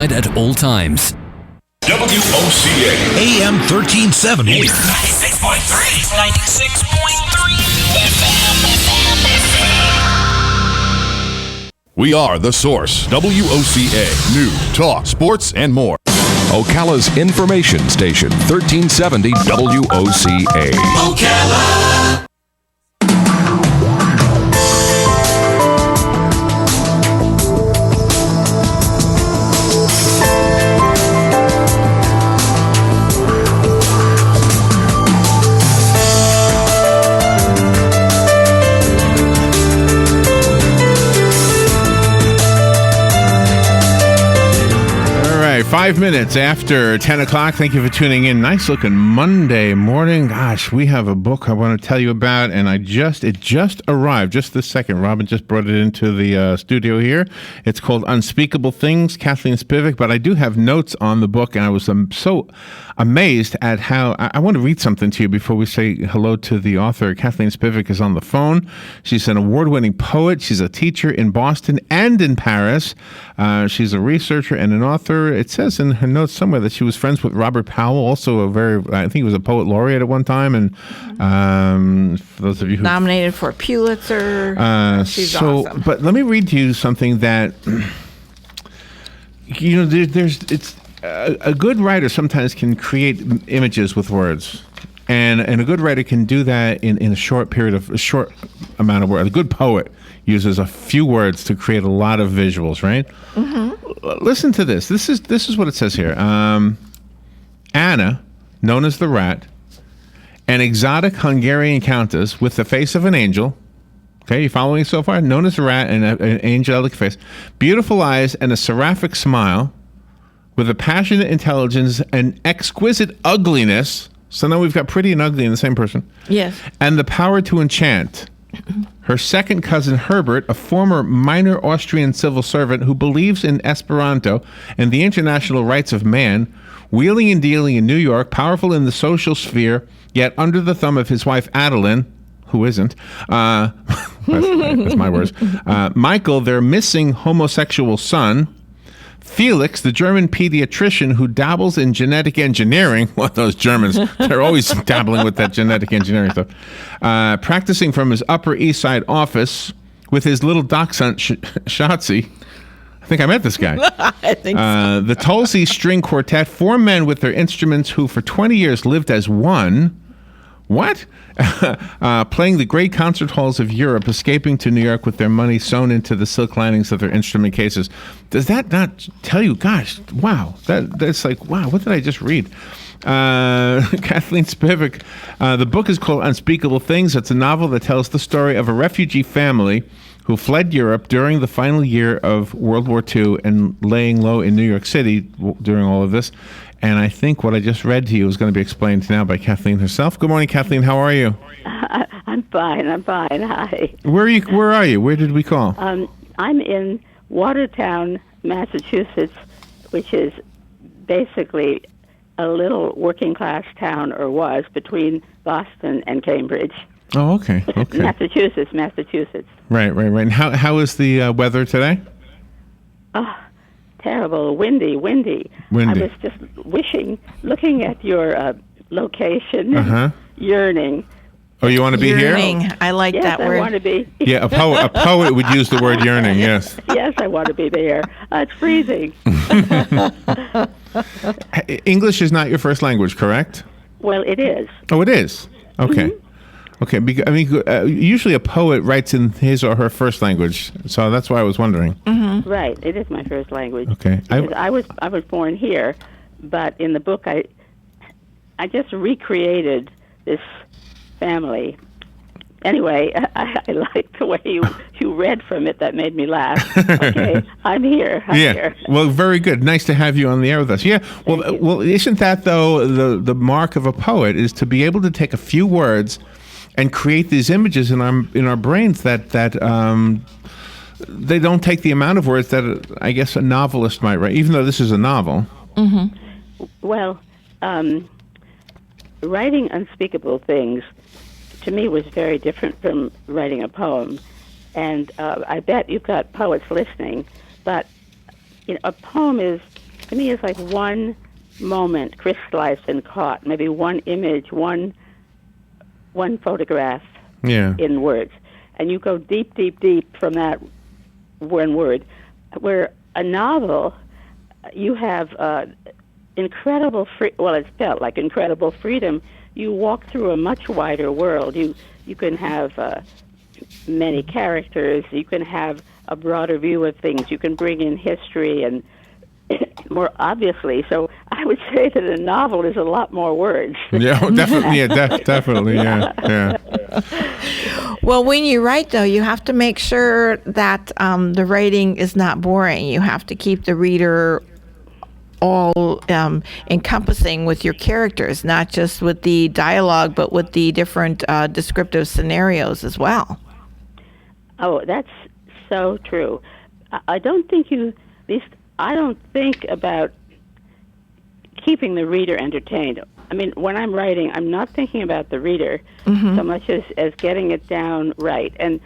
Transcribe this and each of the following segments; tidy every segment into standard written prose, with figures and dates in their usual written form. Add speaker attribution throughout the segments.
Speaker 1: at all times.
Speaker 2: WOCA
Speaker 3: AM 1370.
Speaker 2: 96.3.
Speaker 4: 96.3 FM.
Speaker 2: We are The Source. WOCA. News, talk, sports, and more.
Speaker 5: Ocala's information station, 1370 WOCA.
Speaker 2: Ocala.
Speaker 6: All right, 5 minutes after 10 o'clock. Thank you for tuning in. Nice looking Monday morning. Gosh, we have a book I want to tell you about, and it just arrived just this second. Robin just brought it into the studio here. It's called Unspeakable Things, Kathleen Spivak, but I do have notes on the book, and I was so amazed at how I want to read something to you before we say hello to the author. Kathleen Spivak is on the phone. She's an award-winning poet. She's a teacher in Boston and in Paris. She's a researcher and an author. It says in her notes somewhere that she was friends with Robert Powell, also I think he was a poet laureate at one time. And for those of you who
Speaker 7: nominated for a Pulitzer, she's awesome.
Speaker 6: But let me read to you something that it's a good writer sometimes can create images with words. And a good writer can do that in a short amount of words. A good poet uses a few words to create a lot of visuals, right? Mm-hmm. Listen to this. This is what it says here. Anna, known as the Rat, an exotic Hungarian countess with the face of an angel. Okay, you following so far? Known as the Rat and an angelic face, beautiful eyes and a seraphic smile, with a passionate intelligence and exquisite ugliness. So now we've got pretty and ugly in the same person.
Speaker 7: Yes.
Speaker 6: And the power to enchant. Her second cousin Herbert, a former minor Austrian civil servant who believes in Esperanto and the international rights of man, wheeling and dealing in New York, powerful in the social sphere, yet under the thumb of his wife Adeline, who isn't. That's my words. Michael, their missing homosexual son. Felix, the German pediatrician who dabbles in genetic engineering. Well, those Germans, they're always dabbling with that genetic engineering stuff. Practicing from his Upper East Side office with his little dachshund, Shotzi. I think I met this guy.
Speaker 7: I think so.
Speaker 6: The Tulsi String Quartet, 4 men with their instruments who for 20 years lived as one. What? Playing the great concert halls of Europe, escaping to New York with their money sewn into the silk linings of their instrument cases. Does that not tell you, gosh, wow, that's like, wow, what did I just read? Kathleen Spivak, the book is called Unspeakable Things. It's a novel that tells the story of a refugee family who fled Europe during the final year of World War II and laying low in New York City during all of this. And I think what I just read to you is going to be explained now by Kathleen herself. Good morning, Kathleen. How are you?
Speaker 8: I'm fine. Hi.
Speaker 6: Where are you? Where did we call?
Speaker 8: I'm in Watertown, Massachusetts, which is basically a little working-class town, or was, between Boston and Cambridge.
Speaker 6: Oh, okay.
Speaker 8: Massachusetts.
Speaker 6: Right. And how is the weather today?
Speaker 8: Oh, terrible. Windy. I was just looking at your location, yearning.
Speaker 6: Oh, you want to be
Speaker 7: yearning.
Speaker 6: here?
Speaker 7: I like that word.
Speaker 8: Yes, I want to be.
Speaker 6: Yeah, a poet would use the word yearning, yes.
Speaker 8: Yes, I want to be there. It's freezing.
Speaker 6: English is not your first language, correct?
Speaker 8: Well, it is.
Speaker 6: Oh, it is? Okay.
Speaker 8: Mm-hmm.
Speaker 6: Okay, usually a poet writes in his or her first language, so that's why I was wondering.
Speaker 8: Mm-hmm. Right, it is my first language.
Speaker 6: Okay,
Speaker 8: I was born here, but in the book I just recreated this family. Anyway, I like the way you read from it. That made me laugh. Okay, I'm here. Here.
Speaker 6: Well, very good. Nice to have you on the air with us. Yeah. Well, isn't that though the mark of a poet is to be able to take a few words and create these images in our brains that they don't take the amount of words that I guess a novelist might write, even though this is a novel.
Speaker 8: Mm-hmm. Well, writing Unspeakable Things to me was very different from writing a poem, and I bet you've got poets listening. But a poem is to me is like one moment crystallized and caught, maybe one image, one photograph in words. And you go deep, deep, deep from that one word. Where a novel, you have incredible it felt like incredible freedom. You walk through a much wider world. You can have many characters. You can have a broader view of things. You can bring in history and more obviously. So I would say that a novel is a lot more words.
Speaker 6: Yeah, definitely. Yeah, definitely. Yeah.
Speaker 7: Well, when you write, though, you have to make sure that the writing is not boring. You have to keep the reader all encompassing with your characters, not just with the dialogue, but with the different descriptive scenarios as well.
Speaker 8: Oh, that's so true. I don't think I don't think about keeping the reader entertained. I mean, when I'm writing, I'm not thinking about the reader so much as getting it down right. And,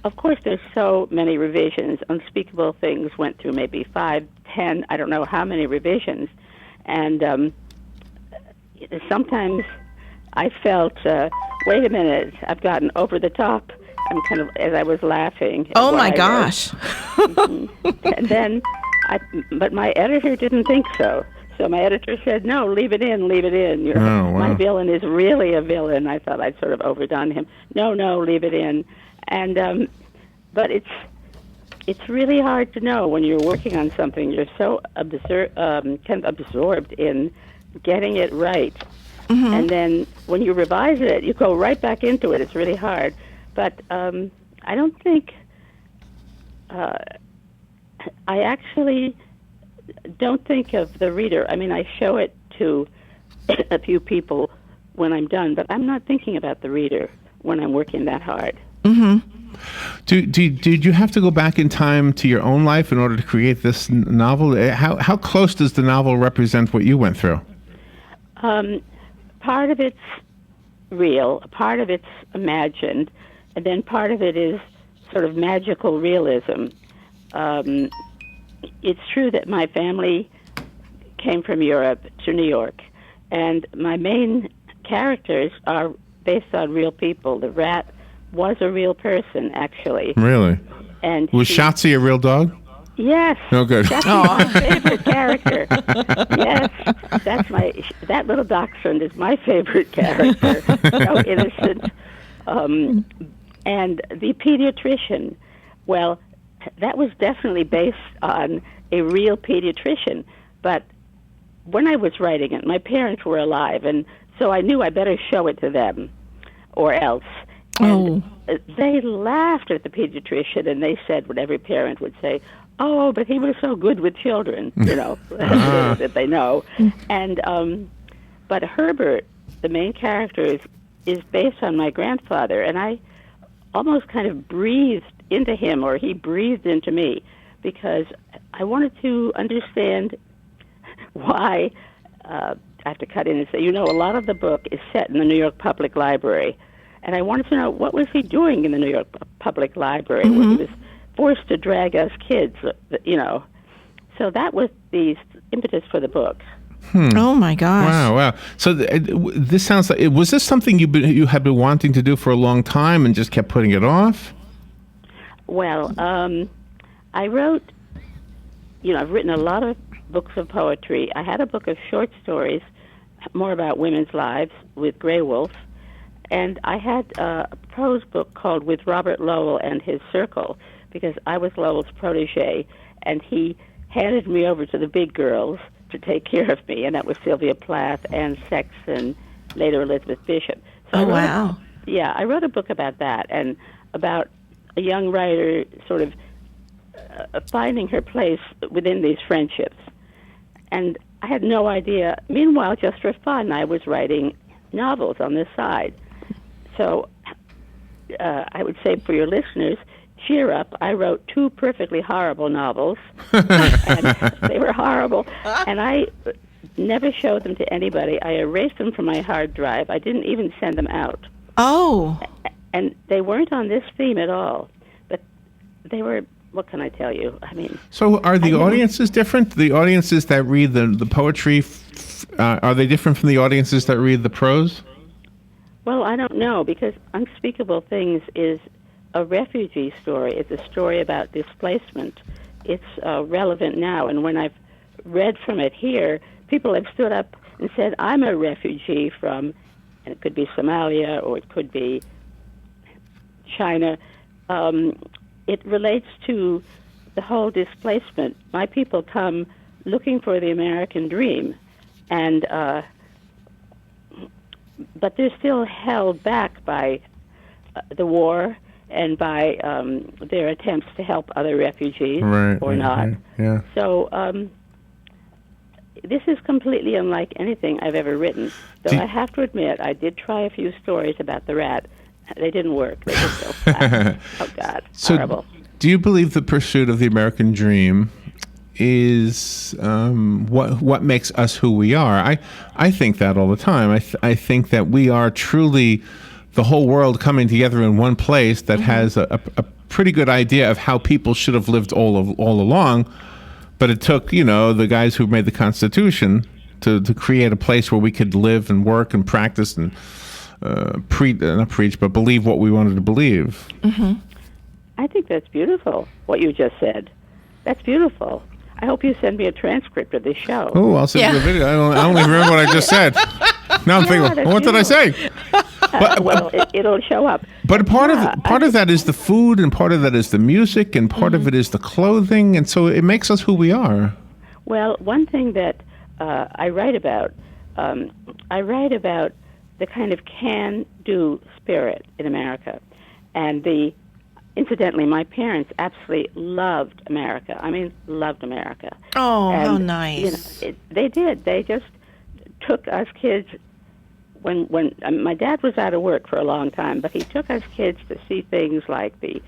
Speaker 8: of course, there's so many revisions. Unspeakable Things went through maybe 5, 10, I don't know how many revisions. And sometimes I felt, wait a minute, I've gotten over the top. I'm kind of, as I was laughing.
Speaker 7: Oh, my gosh.
Speaker 8: And then, but my editor didn't think so. So my editor said, no, leave it in. You know, my villain is really a villain. I thought I'd sort of overdone him. No, leave it in. And, but it's really hard to know when you're working on something. You're so kind of absorbed in getting it right. And then when you revise it, you go right back into it. It's really hard. But I don't think, I actually don't think of the reader. I mean, I show it to a few people when I'm done, but I'm not thinking about the reader when I'm working that hard.
Speaker 6: Did you have to go back in time to your own life in order to create this novel? How close does the novel represent what you went through?
Speaker 8: Part of it's real, part of it's imagined, and then part of it is sort of magical realism. It's true that my family came from Europe to New York, and my main characters are based on real people. The rat was a real person, actually.
Speaker 6: Really?
Speaker 8: And
Speaker 6: was Shotzi a real dog?
Speaker 8: Yes.
Speaker 6: Oh, good.
Speaker 8: That's my favorite character. Yes, that little dachshund is my favorite character. So innocent. And the pediatrician, well, that was definitely based on a real pediatrician. But when I was writing it, my parents were alive, and so I knew I better show it to them, or else. And they laughed at the pediatrician, and they said what every parent would say, oh, but he was so good with children, you know, that they know. And but Herbert, the main character, is based on my grandfather, and I almost kind of breathed into him, or he breathed into me, because I wanted to understand why. I have to cut in and say, you know, a lot of the book is set in the New York Public Library, and I wanted to know what was he doing in the New York Public Library when he was forced to drag us kids, you know. So that was the impetus for the book.
Speaker 7: Oh my gosh!
Speaker 6: Wow! So this sounds like, was this something you had been wanting to do for a long time and just kept putting it off?
Speaker 8: Well, I wrote. You know, I've written a lot of books of poetry. I had a book of short stories, more about women's lives, with Grey Wolf, and I had a prose book called With Robert Lowell and His Circle, because I was Lowell's protege, and he handed me over to the big girls to take care of me, and that was Sylvia Plath, Anne Sexton, later Elizabeth Bishop. So I wrote a book about that, and about a young writer sort of finding her place within these friendships. And I had no idea. Meanwhile, just for fun, I was writing novels on this side. So I would say for your listeners, cheer up. I wrote 2 perfectly horrible novels, and they were horrible, and I never showed them to anybody. I erased them from my hard drive. I didn't even send them out.
Speaker 7: Oh.
Speaker 8: And they weren't on this theme at all, but they were what can I tell you? I mean,
Speaker 6: So are the audiences different? The audiences that read the poetry, are they different from the audiences that read the prose?
Speaker 8: well, I don't know, because Unspeakable Things is a refugee story. It's a story about displacement. It's relevant now, and when I've read from it here, people have stood up and said, I'm a refugee from, and it could be Somalia or it could be China. It relates to the whole displacement. My people come looking for the American dream, and but they're still held back by the war and by their attempts to help other refugees or not.
Speaker 6: Right, yeah.
Speaker 8: So this is completely unlike anything I've ever written. Though I have to admit, I did try a few stories about the rat. They didn't work. They were so flat. Oh, God.
Speaker 6: So
Speaker 8: horrible.
Speaker 6: do you believe the pursuit of the American dream is what makes us who we are? I think that all the time. I think that we are truly the whole world coming together in one place that has a pretty good idea of how people should have lived all along. But it took, the guys who made the Constitution to create a place where we could live and work and practice and not preach, but believe what we wanted to believe.
Speaker 7: Mm-hmm.
Speaker 8: I think that's beautiful, what you just said. That's beautiful. I hope you send me a transcript of this show.
Speaker 6: Oh, I'll send you a video. I don't even remember what I just said. Now I'm thinking, what did I say?
Speaker 8: Well, it'll show up.
Speaker 6: But part of that is the food, and part of that is the music, and part of it is the clothing, and so it makes us who we are.
Speaker 8: Well, one thing that I write about the kind of can-do spirit in America, and incidentally, my parents absolutely loved America. I mean, loved America.
Speaker 7: Oh,
Speaker 8: and,
Speaker 7: how nice!
Speaker 8: They did. They just took us kids. When my dad was out of work for a long time, but he took us kids to see things like the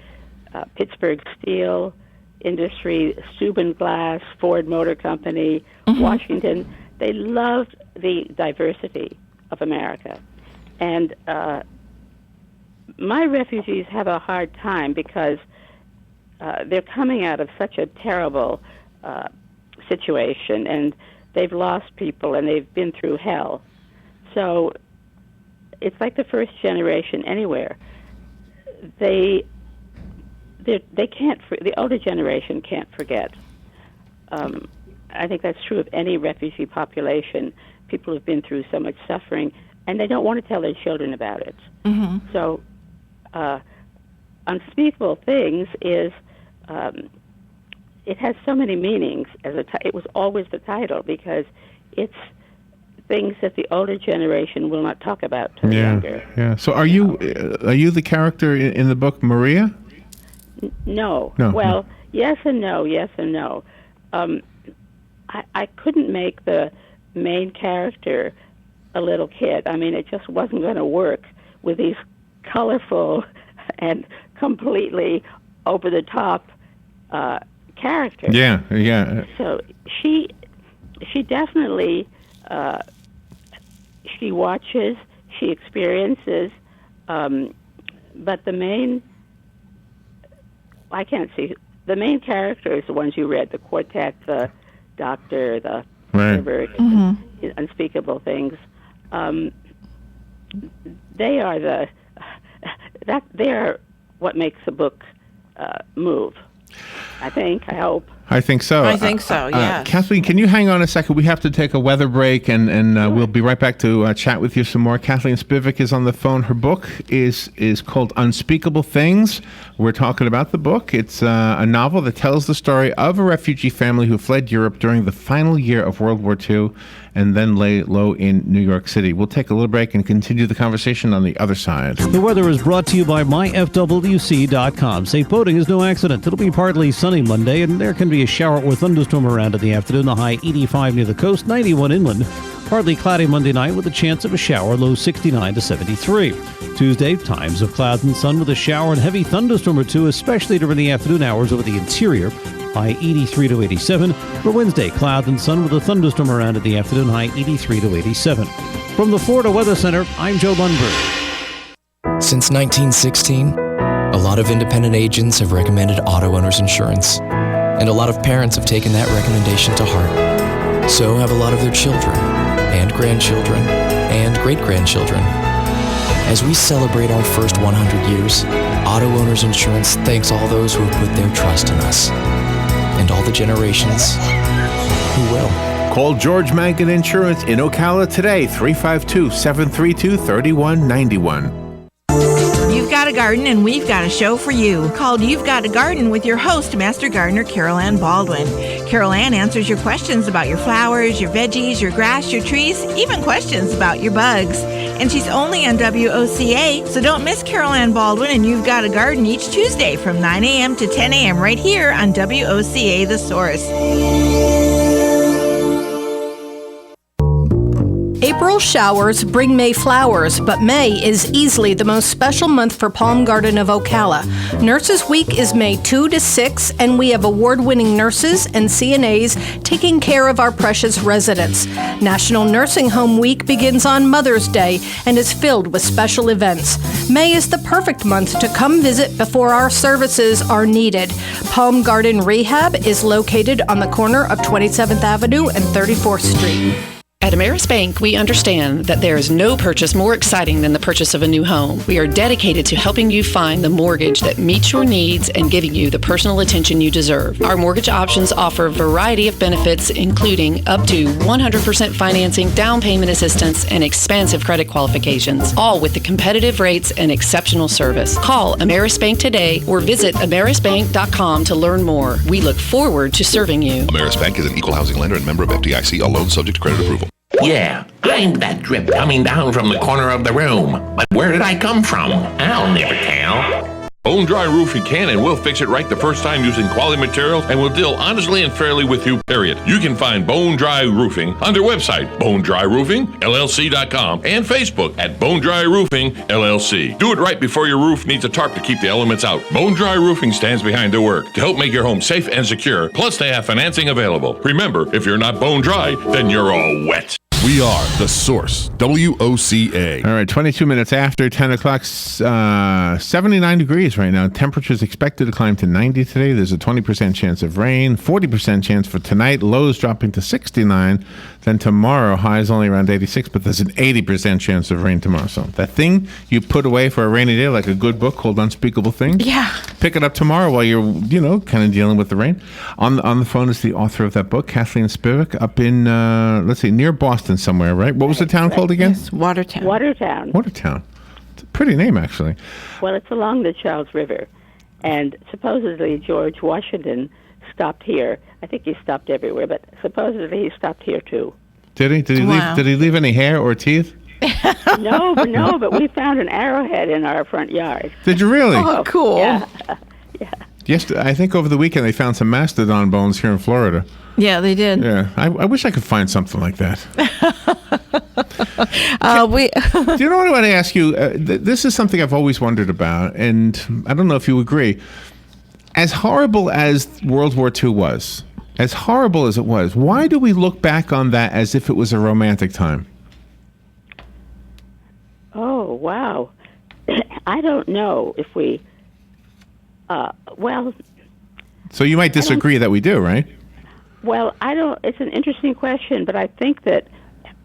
Speaker 8: Pittsburgh Steel Industry, Steuben Glass, Ford Motor Company, Washington. They loved the diversity of America. And my refugees have a hard time because they're coming out of such a terrible situation, and they've lost people, and they've been through hell. So it's like the first generation anywhere. They can't. The older generation can't forget. I think that's true of any refugee population. People have been through so much suffering, and they don't want to tell their children about it. Mm-hmm. So, Unspeakable Things is. It has so many meanings. It was always the title because it's things that the older generation will not talk about to the younger.
Speaker 6: Yeah. So are you the character in the book, Maria?
Speaker 8: No.
Speaker 6: No.
Speaker 8: Well, yes and no. Yes and no. I couldn't make the main character a little kid. I mean, it just wasn't going to work with these colorful and completely over-the-top characters.
Speaker 6: Yeah.
Speaker 8: So she definitely she watches, she experiences, but the main characters, the ones you read, the quartet, the doctor, the river, Unspeakable Things, they are they are what makes the book move. I hope.
Speaker 6: I think so.
Speaker 7: Yes.
Speaker 6: Kathleen, can you hang on a second? We have to take a weather break, and we'll be right back to chat with you some more. Kathleen Spivak is on the phone. Her book is called Unspeakable Things. We're talking about the book. It's a novel that tells the story of a refugee family who fled Europe during the final year of World War II and then lay low in New York City. We'll take a little break and continue the conversation on the other side.
Speaker 1: The weather is brought to you by myfwc.com. Safe boating is no accident. It'll be partly sunny Monday, and there can be a shower or thunderstorm around in the afternoon. The high 85 near the coast, 91 inland. Partly cloudy Monday night with a chance of a shower, low 69 to 73. Tuesday, times of clouds and sun with a shower and heavy thunderstorm or two, especially during the afternoon hours over the interior. High 83 to 87. For Wednesday, clouds and sun with a thunderstorm around in the afternoon, high 83 to 87. From the Florida Weather Center, I'm Joe Lundberg.
Speaker 4: Since 1916, A lot of independent agents have recommended auto owner's insurance, and a lot of parents have taken that recommendation to heart. So have a lot of their children, and grandchildren, and great-grandchildren. As we celebrate our first 100 years, Auto Owners Insurance thanks all those who have put their trust in us, and all the generations who will.
Speaker 6: Call George Mangan Insurance in Ocala today, 352-732-3191.
Speaker 9: You've got a garden and we've got a show for you called You've Got a Garden with your host, Master Gardener Carol Ann Baldwin. Carol Ann answers your questions about your flowers, your veggies, your grass, your trees, even questions about your bugs. And she's only on WOCA, so don't miss Carol Ann Baldwin and You've Got a Garden each Tuesday from 9 a.m. to 10 a.m. right here on WOCA The Source.
Speaker 10: April showers bring May flowers, but May is easily the most special month for Palm Garden of Ocala. Nurses Week is May 2 to 6, and we have award-winning nurses and CNAs taking care of our precious residents. National Nursing Home Week begins on Mother's Day and is filled with special events. May is the perfect month to come visit before our services are needed. Palm Garden Rehab is located on the corner of 27th Avenue and 34th Street.
Speaker 11: At Ameris Bank, we understand that there is no purchase more exciting than the purchase of a new home. We are dedicated to helping you find the mortgage that meets your needs and giving you the personal attention you deserve. Our mortgage options offer a variety of benefits, including up to 100% financing, down payment assistance, and expansive credit qualifications, all with the competitive rates and exceptional service. Call Ameris Bank today or visit amerisbank.com to learn more. We look forward to serving you.
Speaker 2: Ameris Bank is an equal housing lender and member of FDIC, all loans subject to credit approval.
Speaker 12: Yeah, I'm that drip coming down from the corner of the room. But where did I come from? I'll never tell.
Speaker 13: Bone Dry Roofing can and will fix it right the first time using quality materials and will deal honestly and fairly with you, period. You can find Bone Dry Roofing on their website, bonedryroofingllc.com, and Facebook at Bone Dry Roofing LLC. Do it right before your roof needs a tarp to keep the elements out. Bone Dry Roofing stands behind their work to help make your home safe and secure, plus they have financing available. Remember, if you're not bone dry, then you're all wet.
Speaker 2: We are The Source, WOCA.
Speaker 6: All right, 22 minutes after 10 o'clock, 79 degrees right now. Temperatures expected to climb to 90 today. There's a 20% chance of rain, 40% chance for tonight. Lows dropping to 69. Then tomorrow, highs only around 86, but there's an 80% chance of rain tomorrow. So that thing you put away for a rainy day, like a good book called Unspeakable Things,
Speaker 7: Yeah.
Speaker 6: pick it up tomorrow while you're, kind of dealing with the rain. On the phone is the author of that book, Kathleen Spivak, up in, near Boston somewhere, right? What was the town called again?
Speaker 7: Yes, Watertown.
Speaker 6: Watertown. It's a pretty name, actually.
Speaker 8: Well, it's along the Charles River, and supposedly George Washington stopped here. I think he stopped everywhere, but supposedly he stopped here too.
Speaker 6: Did he? Did he leave any hair or teeth?
Speaker 8: No, but we found an arrowhead in our front yard.
Speaker 6: Did you really?
Speaker 7: Oh, cool.
Speaker 8: Yeah.
Speaker 6: Yes, I think over the weekend they found some mastodon bones here in Florida.
Speaker 7: Yeah, they did.
Speaker 6: Yeah, I wish I could find something like that. Do you know what I want to ask you? This is something I've always wondered about, and I don't know if you agree. As horrible as World War II was, as horrible as it was, why do we look back on that as if it was a romantic time?
Speaker 8: Oh, wow. I don't know if we,
Speaker 6: So you might disagree that we do, right?
Speaker 8: Well, it's an interesting question, but I think that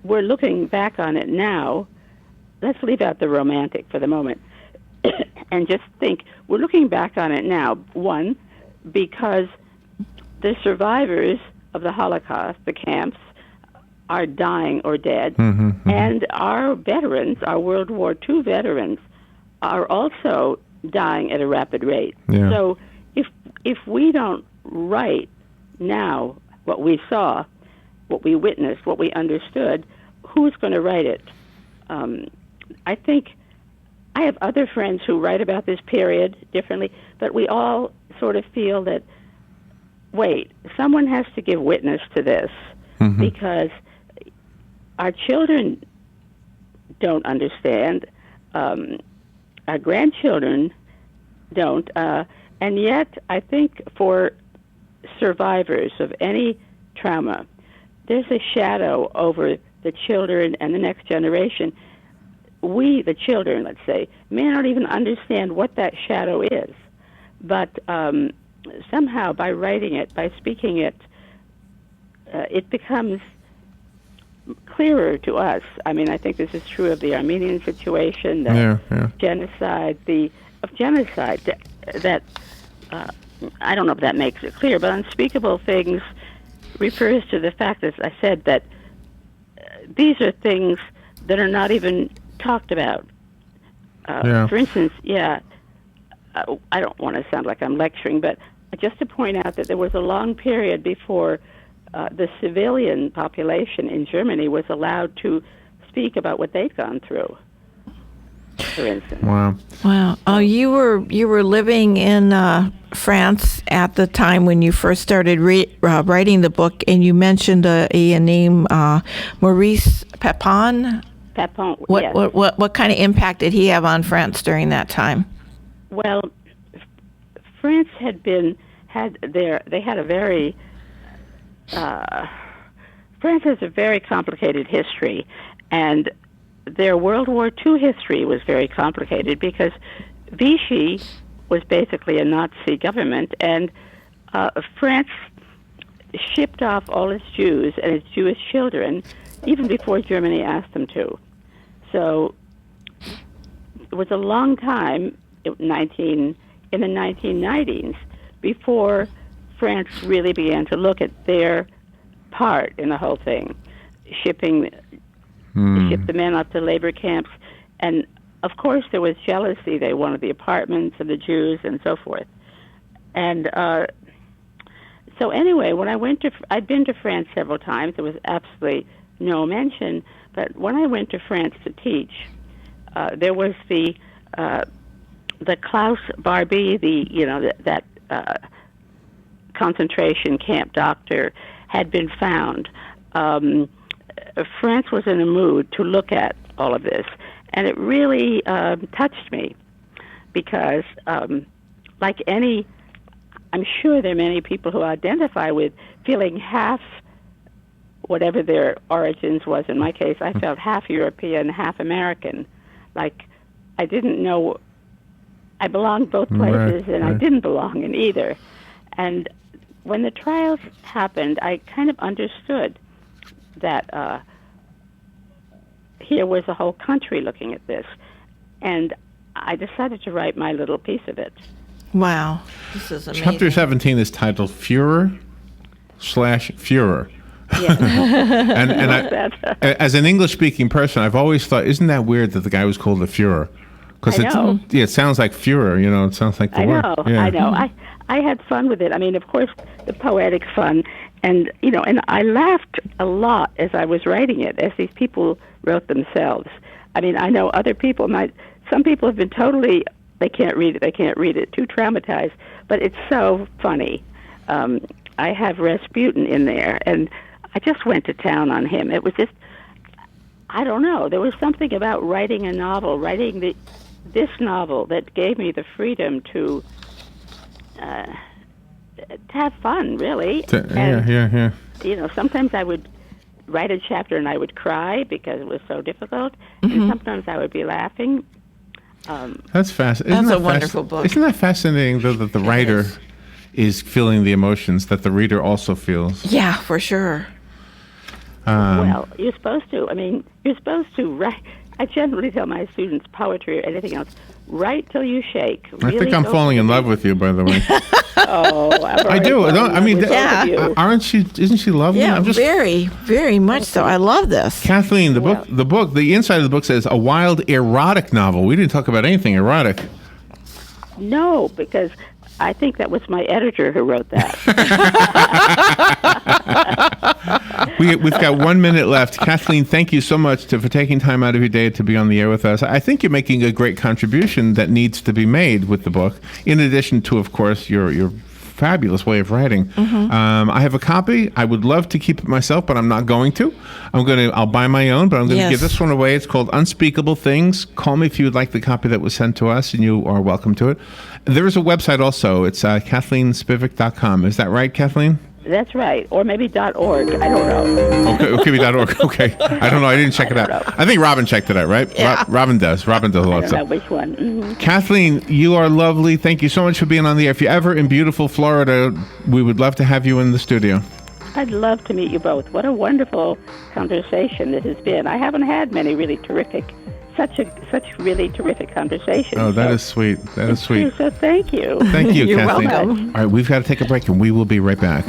Speaker 8: we're looking back on it now. Let's leave out the romantic for the moment and just think we're looking back on it now, one, because the survivors of the Holocaust, the camps, are dying or dead, and our veterans, our World War II veterans, are also dying at a rapid rate.
Speaker 6: Yeah.
Speaker 8: So if we don't write now what we saw, what we witnessed, what we understood, who's going to write it? I think I have other friends who write about this period differently, but we all sort of feel that, wait, someone has to give witness to this because our children don't understand, our grandchildren don't, and yet I think for survivors of any trauma, there's a shadow over the children and the next generation. we, the children, let's say, may not even understand what that shadow is. But somehow by writing it, by speaking it, it becomes clearer to us. I mean, I think this is true of the Armenian situation, the genocide, that I don't know if that makes it clear, but Unspeakable Things refers to the fact, as I said, that these are things that are not even talked about. For instance, I don't want to sound like I'm lecturing, but just to point out that there was a long period before the civilian population in Germany was allowed to speak about what they'd gone through, for instance.
Speaker 7: Wow. Oh, you were living in France at the time when you first started writing the book, and you mentioned a name, Maurice Papon.
Speaker 8: Papon.
Speaker 7: What kind of impact did he have on France during that time?
Speaker 8: Well, France had a very France has a very complicated history, and their World War II history was very complicated because Vichy was basically a Nazi government, and France shipped off all its Jews and its Jewish children even before Germany asked them to. So it was a long time, in the 1990s, before France really began to look at their part in the whole thing, ship the men up to labor camps, and of course there was jealousy. They wanted the apartments of the Jews and so forth. And so anyway, when I'd been to France several times. There was absolutely no mention. But when I went to France to teach, there was the Klaus Barbie, that concentration camp doctor had been found. France was in a mood to look at all of this, and it really touched me because, I'm sure there are many people who identify with feeling half whatever their origins was. In my case, I felt half European, half American. Like I didn't know I belonged both places, and I didn't belong in either. And when the trials happened, I kind of understood that here was a whole country looking at this, and I decided to write my little piece of it.
Speaker 7: Wow, this is amazing.
Speaker 6: Chapter 17 is titled Führer/Führer.
Speaker 8: Yeah.
Speaker 6: and as an English-speaking person, I've always thought, isn't that weird that the guy was called the Führer? Because it sounds like Führer, It sounds like the word.
Speaker 8: I know. I had fun with it. I mean, of course, the poetic fun, and and I laughed a lot as I was writing it, as these people wrote themselves. I mean, I know other people some people have been totally, they can't read it, too traumatized, but it's so funny. I have Rasputin in there, and I just went to town on him. It was just, I don't know, there was something about writing a novel, this novel that gave me the freedom to have fun, really.
Speaker 6: Yeah.
Speaker 8: Sometimes I would write a chapter and I would cry because it was so difficult, and sometimes I would be laughing.
Speaker 6: That's fascinating.
Speaker 7: That's a wonderful book.
Speaker 6: Isn't that fascinating, though, that the writer is feeling the emotions that the reader also feels?
Speaker 7: Yeah, for sure.
Speaker 8: Well, you're supposed to. I mean, you're supposed to write. I generally tell my students, poetry or anything else, write till you shake.
Speaker 6: I think I'm falling in love with you, by the way.
Speaker 8: I
Speaker 6: do. Isn't she lovely?
Speaker 7: Yeah, very, very much so. I love this.
Speaker 6: Kathleen, the inside of the book says a wild erotic novel. We didn't talk about anything erotic.
Speaker 8: No, because I think that was my editor who wrote that.
Speaker 6: We've got 1 minute left. Kathleen, thank you so much for taking time out of your day to be on the air with us. I think you're making a great contribution that needs to be made with the book, in addition to, of course, your fabulous way of writing. I have a copy. I would love to keep it myself, but I'm not going to. I'll buy my own, but I'm going to give this one away. It's called Unspeakable Things. Call me if you would like the copy that was sent to us, and you are welcome to it. There is a website also. It's KathleenSpivak.com. Is that right, Kathleen?
Speaker 8: That's right. Or maybe .org. I don't know.
Speaker 6: Okay, it could be .org. Okay. I don't know. I didn't check it out. I think Robin checked it out, right?
Speaker 8: Yeah.
Speaker 6: Robin does. Robin does a lot of
Speaker 8: I don't know
Speaker 6: stuff.
Speaker 8: which one. Mm-hmm.
Speaker 6: Kathleen, you are lovely. Thank you so much for being on the air. If you're ever in beautiful Florida, we would love to have you in the studio.
Speaker 8: I'd love to meet you both. What a wonderful conversation this has been. I haven't had many really terrific, such really terrific conversations.
Speaker 6: Oh, that is sweet. That is sweet.
Speaker 8: So thank you.
Speaker 6: Thank you,
Speaker 8: You're
Speaker 6: Kathleen.
Speaker 8: welcome.
Speaker 6: All right, we've got to take a break, and we will be right back.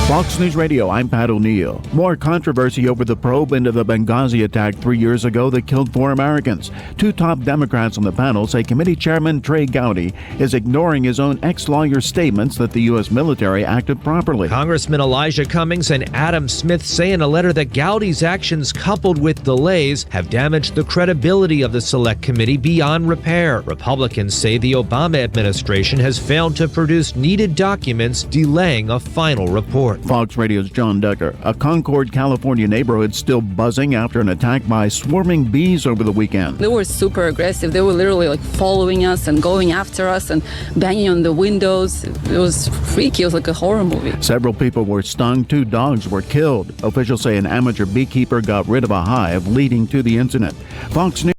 Speaker 14: Fox News Radio, I'm Pat O'Neill. More controversy over the probe into the Benghazi attack 3 years ago that killed 4 Americans. 2 top Democrats on the panel say Committee Chairman Trey Gowdy is ignoring his own ex-lawyer's statements that the U.S. military acted properly.
Speaker 15: Congressman Elijah Cummings and Adam Smith say in a letter that Gowdy's actions, coupled with delays, have damaged the credibility of the Select Committee beyond repair. Republicans say the Obama administration has failed to produce needed documents, delaying a final report.
Speaker 14: Fox Radio's John Decker. A Concord, California neighborhood still buzzing after an attack by swarming bees over the weekend.
Speaker 16: They were super aggressive. They were literally like following us and going after us and banging on the windows. It was freaky. It was like a horror movie.
Speaker 14: Several people were stung. 2 dogs were killed. Officials say an amateur beekeeper got rid of a hive, leading to the incident. Fox News.